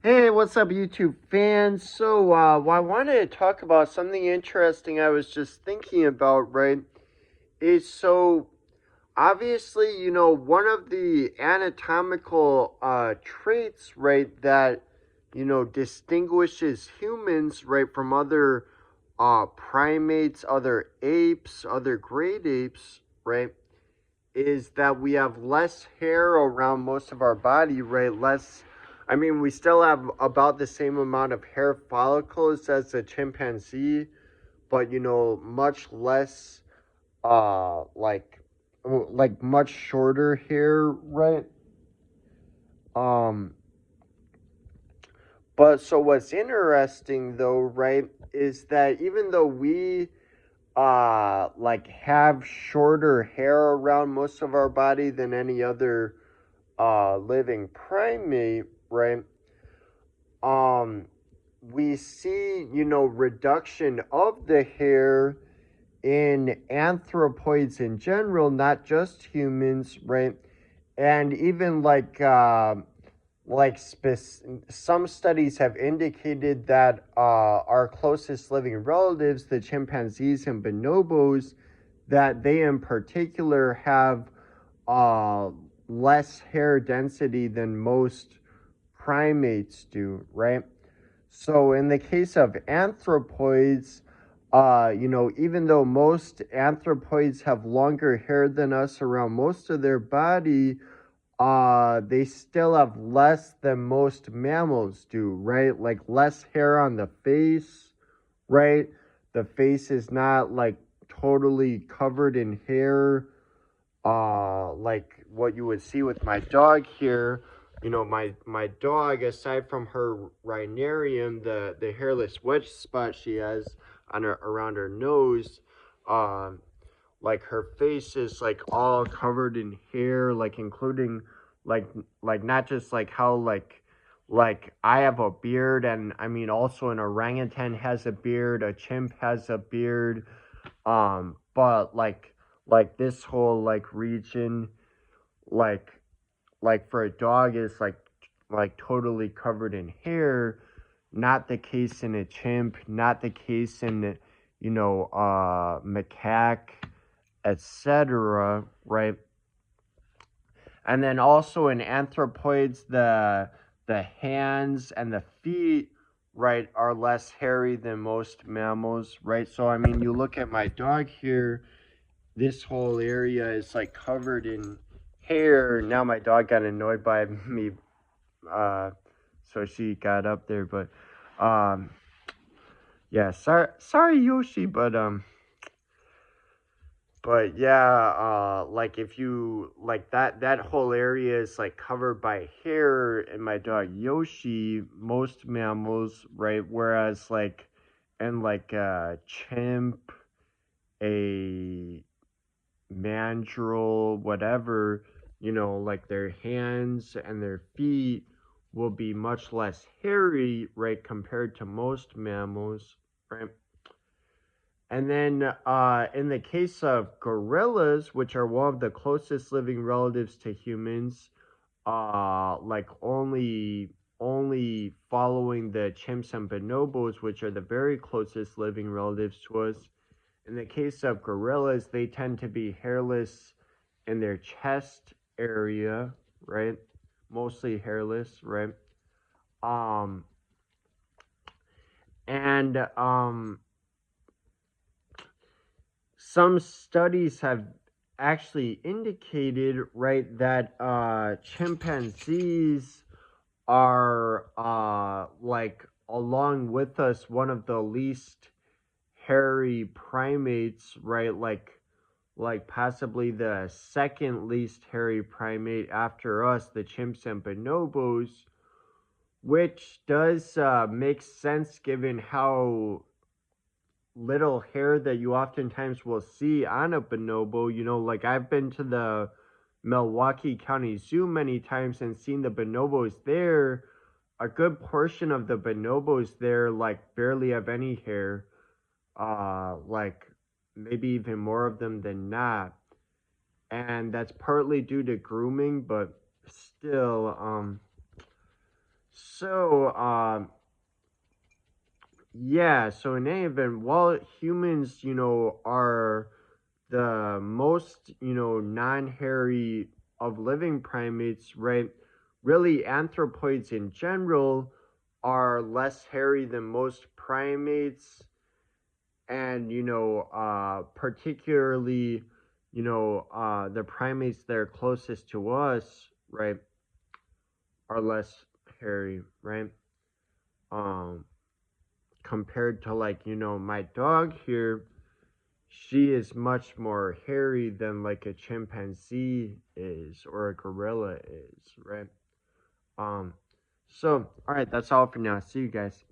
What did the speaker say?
Hey, what's up, YouTube fans? I wanted to talk about something interesting I was just thinking about, right? Is obviously, one of the anatomical traits, right, that, distinguishes humans, right, from other primates, other apes, other great apes, right, is that we have less hair around most of our body, right? We still have about the same amount of hair follicles as a chimpanzee, but, much less, uh, like, much shorter hair, right? Um, but so what's interesting though, right, is that even though we have shorter hair around most of our body than any other living primate, right? Um, we see, reduction of the hair in anthropoids in general, not just humans, right? And even some studies have indicated that our closest living relatives, the chimpanzees and bonobos, that they in particular have uh, less hair density than most primates do, right? So in the case of anthropoids, even though most anthropoids have longer hair than us around most of their body, they still have less than most mammals do, right? Like less hair on the face, right? The face is not like totally covered in hair, like what you would see with my dog here. My dog, aside from her rhinarium, the hairless wedge spot she has on her around her nose, um like her face is like all covered in hair, like including like not just like how like I have a beard, and I mean also an orangutan has a beard, a chimp has a beard, but like this whole like region, like for a dog is like totally covered in hair. Not the case in a chimp, not the case in macaque, etc., right? And then also in anthropoids, the hands and the feet, right, are less hairy than most mammals, right? So I mean, you look at my dog here, this whole area is like covered in hair. Now my dog got annoyed by me, uh, so she got up there. But yeah, sorry Yoshi, but yeah, like if you like that whole area is like covered by hair in my dog Yoshi, most mammals, right? Whereas like and like a chimp, a mandrill, whatever, like their hands and their feet will be much less hairy, right, compared to most mammals, right? And then in the case of gorillas, which are one of the closest living relatives to humans, like only following the chimps and bonobos, which are the very closest living relatives to us. In the case of gorillas, they tend to be hairless in their chest area, right? Mostly hairless, right? Um, and some studies have actually indicated, right, that chimpanzees are like along with us one of the least hairy primates, right? Like possibly the second least hairy primate after us, the chimps and bonobos, which does make sense given how little hair that you oftentimes will see on a bonobo. Like I've been to the Milwaukee County Zoo many times and seen the bonobos there. A good portion of the bonobos there like barely have any hair. Like maybe even more of them than not. And that's partly due to grooming, but still, So, yeah, so in any event, while humans, are the most, non-hairy of living primates, right? Really, anthropoids in general are less hairy than most primates, and particularly, the primates that are closest to us, right, are less hairy, right? Um, Compared to, like, my dog here, she is much more hairy than like a chimpanzee is or a gorilla is, right? Um, so all right, that's all for now. See you guys.